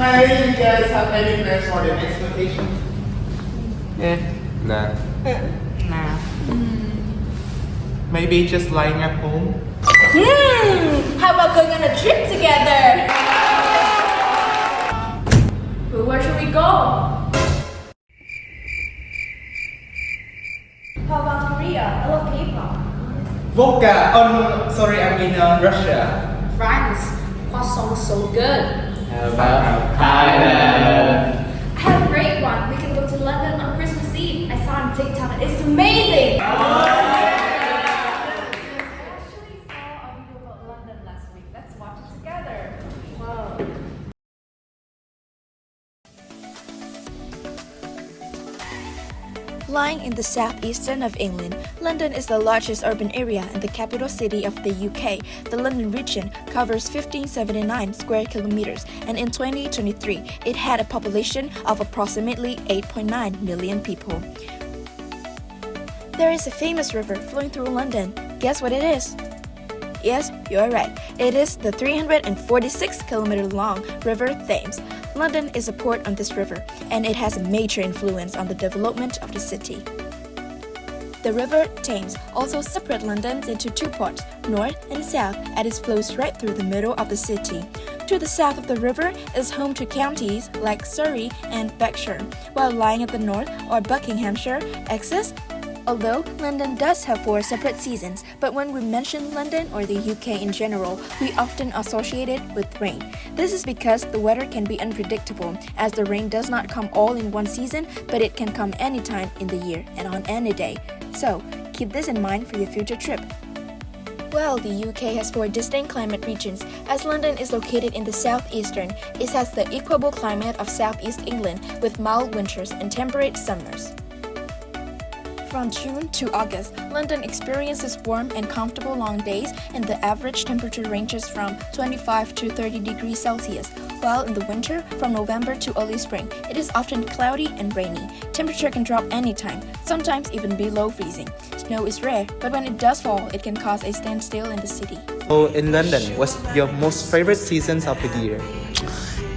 Hey, you guys have any plans for the next vacation? Nah. Nah. Maybe just lying at home. How about going on a trip together? But where should we go? How about Korea? I love K-pop. Vodka. Oh no, sorry, I mean Russia. France. Croissant is so good. How about Thailand? I have a great one. We can go to London on Christmas Eve. I saw it on TikTok. It's amazing. I actually saw a video about London last week. Let's watch it together. Wow. Lying in the southeastern of England, London is the largest urban area and the capital city of the UK. The London region covers 1579 square kilometers, and in 2023, it had a population of approximately 8.9 million people. There is a famous river flowing through London. Guess what it is? Yes, you're right. It is the 346-kilometer-long River Thames. London is a port on this river, and it has a major influence on the development of the city. The River Thames also separates London into two parts, north and south, and it flows right through the middle of the city. To the south of the river is home to counties like Surrey and Berkshire, while lying at the north are Buckinghamshire, Essex. Although London does have 4 separate seasons, but when we mention London or the UK in general, we often associate it with rain. This is because the weather can be unpredictable, as the rain does not come all in one season, but it can come anytime in the year and on any day. So, keep this in mind for your future trip. Well, the UK has 4 distinct climate regions. As London is located in the southeastern, it has the equable climate of southeast England with mild winters and temperate summers. From June to August, London experiences warm and comfortable long days, and the average temperature ranges from 25 to 30 degrees Celsius, while in the winter, from November to early spring, it is often cloudy and rainy. Temperature can drop anytime, sometimes even below freezing. Snow is rare, but when it does fall, it can cause a standstill in the city. So in London, what's your most favorite seasons of the year?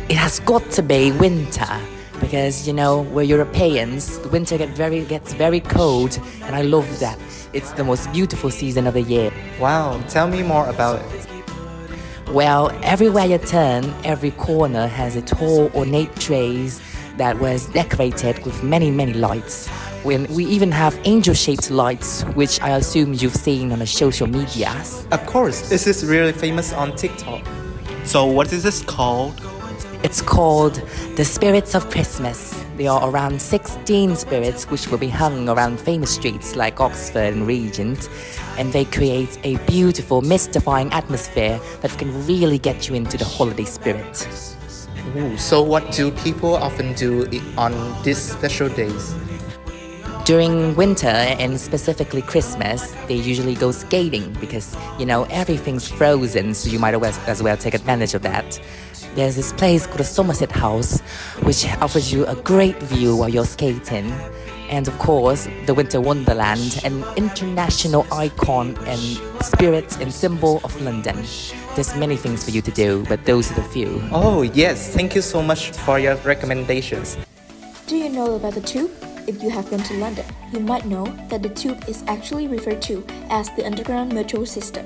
It has got to be winter. Because, you know, we're Europeans, the winter gets very cold, and I love that. It's the most beautiful season of the year. Wow, tell me more about it. Well, everywhere you turn, every corner has a tall, ornate trees that was decorated with many, many lights. We even have angel-shaped lights, which I assume you've seen on the social medias. Of course, this is really famous on TikTok. So what is this called? It's called the Spirits of Christmas. There are around 16 spirits which will be hung around famous streets like Oxford and Regent, and they create a beautiful, mystifying atmosphere that can really get you into the holiday spirit. Ooh, so what do people often do on these special days? During winter and specifically Christmas, they usually go skating because, you know, everything's frozen, so you might as well take advantage of that. There's this place called the Somerset House, which offers you a great view while you're skating. And of course, the Winter Wonderland, an international icon and spirit and symbol of London. There's many things for you to do, but those are the few. Oh yes, thank you so much for your recommendations. Do you know about the Tube? If you have been to London, you might know that the Tube is actually referred to as the underground metro system.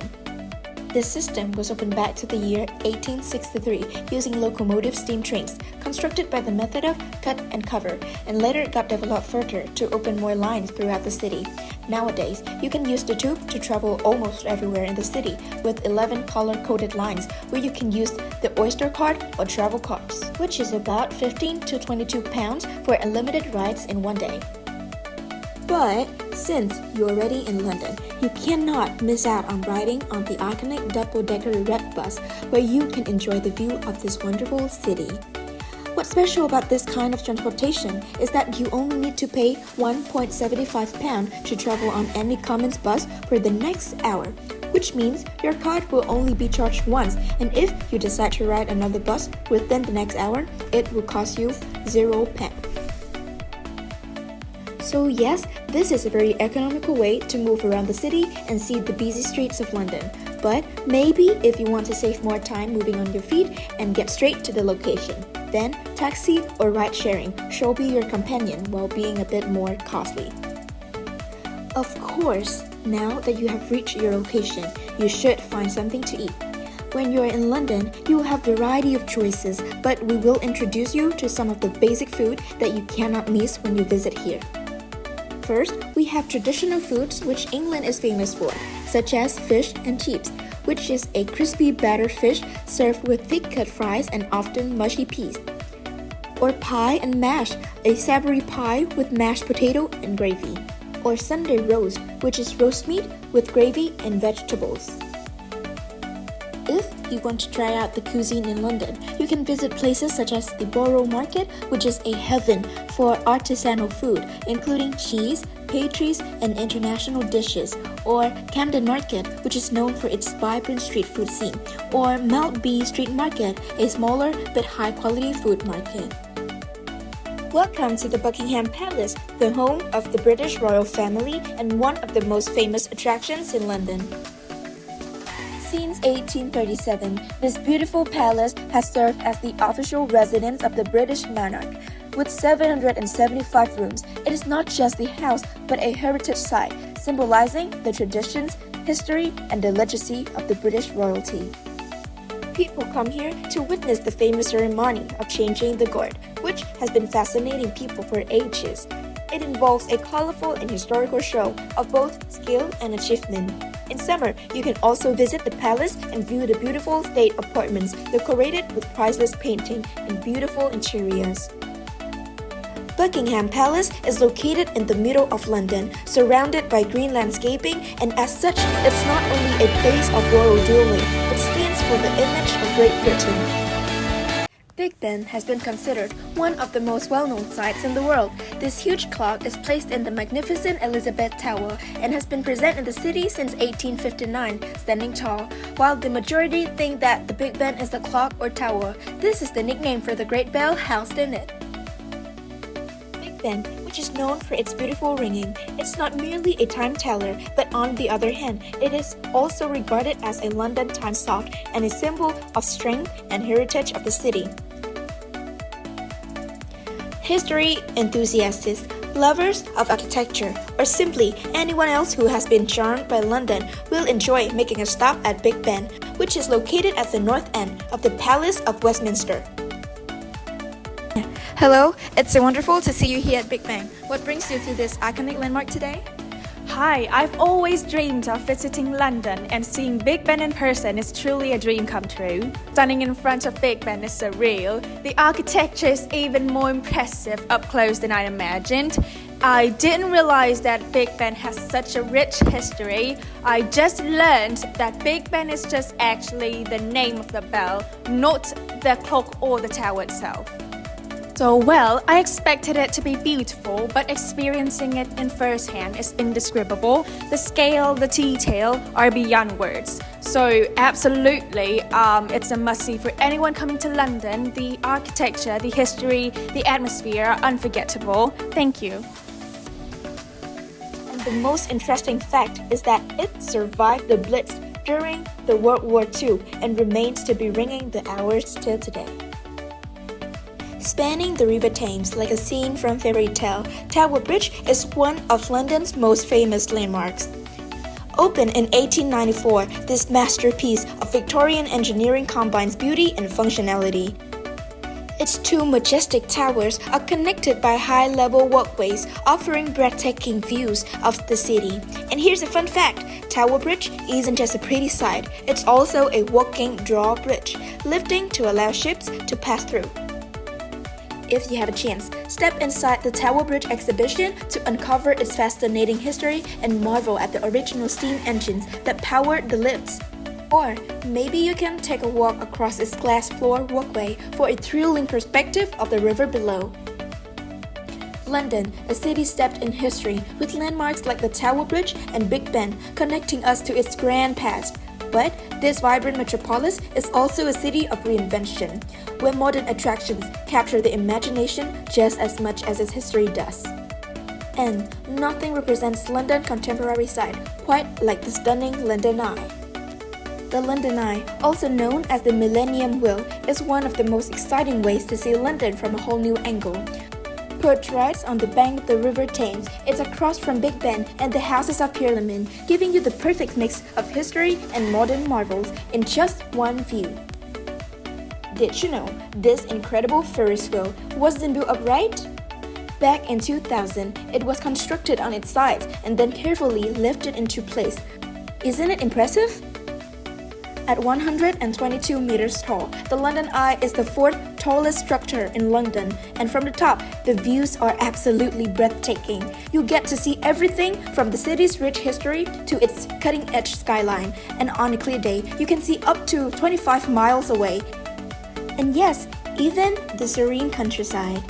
This system was opened back to the year 1863 using locomotive steam trains, constructed by the method of cut and cover, and later got developed further to open more lines throughout the city. Nowadays, you can use the Tube to travel almost everywhere in the city with 11 color-coded lines where you can use the Oyster card or travel cards, which is about 15 to 22 pounds for unlimited rides in one day. But since you're already in London, you cannot miss out on riding on the iconic double-decker red bus where you can enjoy the view of this wonderful city. What's special about this kind of transportation is that you only need to pay £1.75 to travel on any Commons bus for the next hour, which means your card will only be charged once, and if you decide to ride another bus within the next hour, it will cost you £0. So yes, this is a very economical way to move around the city and see the busy streets of London. But maybe if you want to save more time moving on your feet and get straight to the location, then taxi or ride sharing shall be your companion while being a bit more costly. Of course, now that you have reached your location, you should find something to eat. When you are in London, you will have a variety of choices, but we will introduce you to some of the basic food that you cannot miss when you visit here. First, we have traditional foods which England is famous for, such as fish and chips, which is a crispy battered fish served with thick cut fries and often mushy peas. Or pie and mash, a savory pie with mashed potato and gravy. Or Sunday roast, which is roast meat with gravy and vegetables. If you want to try out the cuisine in London, you can visit places such as the Borough Market, which is a heaven for artisanal food, including cheese, pastries, and international dishes, or Camden Market, which is known for its vibrant street food scene, or Maltby Street Market, a smaller but high-quality food market. Welcome to the Buckingham Palace, the home of the British royal family and one of the most famous attractions in London. Since 1837, this beautiful palace has served as the official residence of the British monarch. With 775 rooms, it is not just a house but a heritage site, symbolizing the traditions, history, and the legacy of the British royalty. People come here to witness the famous ceremony of changing the guard, which has been fascinating people for ages. It involves a colorful and historical show of both skill and achievement. In summer, you can also visit the palace and view the beautiful state apartments decorated with priceless painting and beautiful interiors. Buckingham Palace is located in the middle of London, surrounded by green landscaping, and as such, it's not only a place of royal dwelling, it stands for the image of Great Britain. Big Ben has been considered one of the most well-known sights in the world. This huge clock is placed in the magnificent Elizabeth Tower and has been present in the city since 1859, standing tall. While the majority think that the Big Ben is the clock or tower, this is the nickname for the great bell housed in it. Big Ben, which is known for its beautiful ringing, it's not merely a time teller, but on the other hand, it is also regarded as a London time clock and a symbol of strength and heritage of the city. History enthusiasts, lovers of architecture, or simply anyone else who has been charmed by London will enjoy making a stop at Big Ben, which is located at the north end of the Palace of Westminster. Hello, it's so wonderful to see you here at Big Ben. What brings you to this iconic landmark today? Hi, I've always dreamed of visiting London, and seeing Big Ben in person is truly a dream come true. Standing in front of Big Ben is surreal. The architecture is even more impressive up close than I imagined. I didn't realize that Big Ben has such a rich history. I just learned that Big Ben is just actually the name of the bell, not the clock or the tower itself. So well, I expected it to be beautiful, but experiencing it in first hand is indescribable. The scale, the detail are beyond words. So absolutely, it's a must-see for anyone coming to London. The architecture, the history, the atmosphere are unforgettable. Thank you. And the most interesting fact is that it survived the Blitz during the World War II and remains to be ringing the hours till today. Spanning the River Thames like a scene from fairy tale, Tower Bridge is one of London's most famous landmarks. Opened in 1894, this masterpiece of Victorian engineering combines beauty and functionality. Its two majestic towers are connected by high-level walkways, offering breathtaking views of the city. And here's a fun fact, Tower Bridge isn't just a pretty sight, it's also a walking drawbridge, lifting to allow ships to pass through. If you have a chance, step inside the Tower Bridge exhibition to uncover its fascinating history and marvel at the original steam engines that powered the lifts. Or maybe you can take a walk across its glass floor walkway for a thrilling perspective of the river below. London, a city steeped in history, with landmarks like the Tower Bridge and Big Ben connecting us to its grand past. But this vibrant metropolis is also a city of reinvention, where modern attractions capture the imagination just as much as its history does. And nothing represents London's contemporary side quite like the stunning London Eye. The London Eye, also known as the Millennium Wheel, is one of the most exciting ways to see London from a whole new angle. Perched right on the bank of the River Thames, it's across from Big Ben and the Houses of Parliament, giving you the perfect mix of history and modern marvels in just one view. Did you know this incredible Ferris wheel wasn't built upright? Back in 2000, it was constructed on its sides and then carefully lifted into place. Isn't it impressive? At 122 meters tall, the London Eye is the fourth tallest structure in London, and from the top, the views are absolutely breathtaking. You get to see everything from the city's rich history to its cutting-edge skyline, and on a clear day, you can see up to 25 miles away. And yes, even the serene countryside.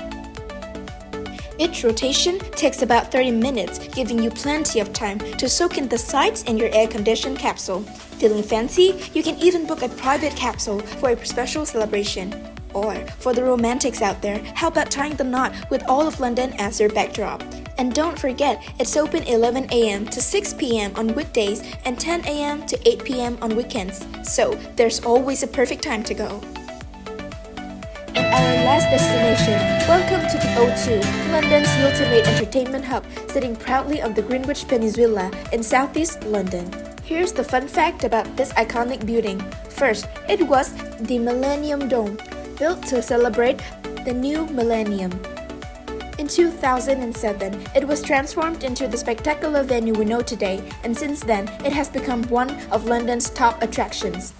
Each rotation takes about 30 minutes, giving you plenty of time to soak in the sights in your air-conditioned capsule. Feeling fancy? You can even book a private capsule for a special celebration. Or, for the romantics out there, how about tying the knot with all of London as your backdrop? And don't forget, it's open 11 a.m. to 6 p.m. on weekdays and 10 a.m. to 8 p.m. on weekends. So, there's always a perfect time to go. Our last destination, welcome to the O2, London's ultimate entertainment hub, sitting proudly on the Greenwich Peninsula in southeast London. Here's the fun fact about this iconic building. First, it was the Millennium Dome, built to celebrate the new millennium. In 2007, it was transformed into the spectacular venue we know today, and since then, it has become one of London's top attractions.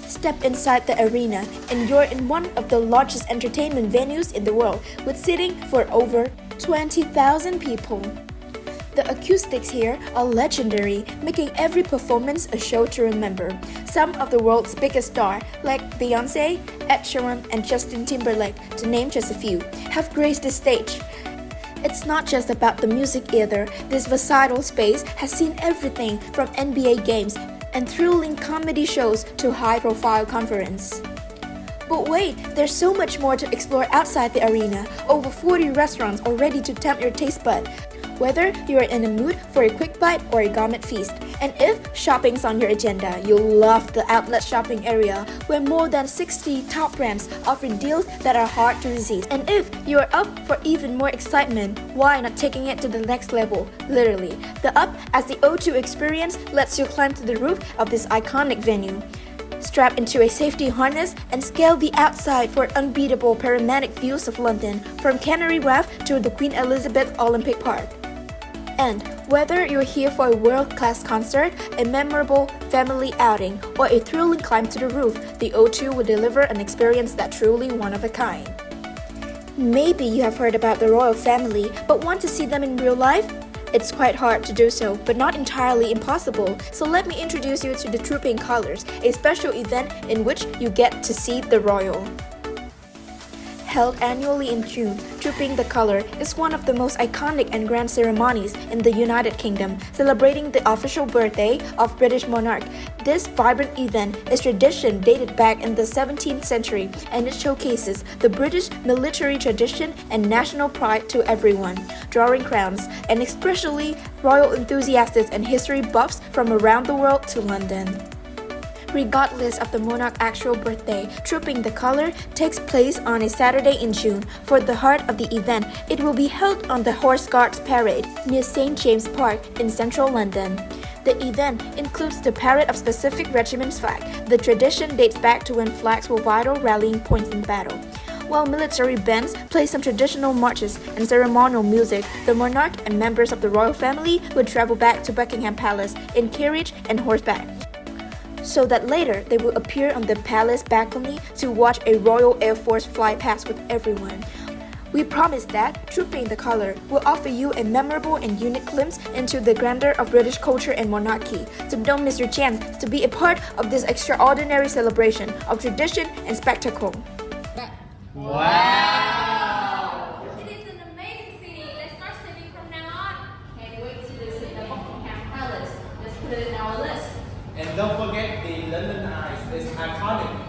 Step inside the arena and you're in one of the largest entertainment venues in the world, with seating for over 20,000 people. The acoustics here are legendary, making every performance a show to remember. Some of the world's biggest stars, like Beyonce, Ed Sheeran, and Justin Timberlake, to name just a few, have graced the stage. It's not just about the music either. This versatile space has seen everything from NBA games and thrilling comedy shows to high-profile conferences. But wait, there's so much more to explore outside the arena. Over 40 restaurants are ready to tempt your taste bud, whether you're in a mood for a quick bite or a gourmet feast. And if shopping's on your agenda, you'll love the outlet shopping area, where more than 60 top brands offer deals that are hard to resist. And if you're up for even more excitement, why not taking it to the next level? Literally, the Up as the O2 experience lets you climb to the roof of this iconic venue. Strap into a safety harness and scale the outside for unbeatable panoramic views of London, from Canary Wharf to the Queen Elizabeth Olympic Park. And whether you're here for a world-class concert, a memorable family outing, or a thrilling climb to the roof, the O2 will deliver an experience that's truly one of a kind. Maybe you have heard about the royal family, but want to see them in real life? It's quite hard to do so, but not entirely impossible. So let me introduce you to the Trooping Colors, a special event in which you get to see the royal. Held annually in June, Trooping the Colour is one of the most iconic and grand ceremonies in the United Kingdom, celebrating the official birthday of British monarch. This vibrant event is tradition dated back in the 17th century, and it showcases the British military tradition and national pride to everyone, drawing crowds and especially royal enthusiasts and history buffs from around the world to London. Regardless of the monarch's actual birthday, Trooping the Colour takes place on a Saturday in June. For the heart of the event, it will be held on the Horse Guards Parade near St. James Park in central London. The event includes the parade of specific regiment's flag. The tradition dates back to when flags were vital rallying points in battle. While military bands play some traditional marches and ceremonial music, the monarch and members of the royal family would travel back to Buckingham Palace in carriage and horseback, so that later they will appear on the palace balcony to watch a Royal Air Force fly past with everyone. We promise that Trooping the Colour will offer you a memorable and unique glimpse into the grandeur of British culture and monarchy. So don't miss your chance to be a part of this extraordinary celebration of tradition and spectacle. Wow! It is an amazing city. Let's start studying from now on. Can't wait to visit the Buckingham Palace. Let's put it in our list. And don't forget the London Eye is iconic.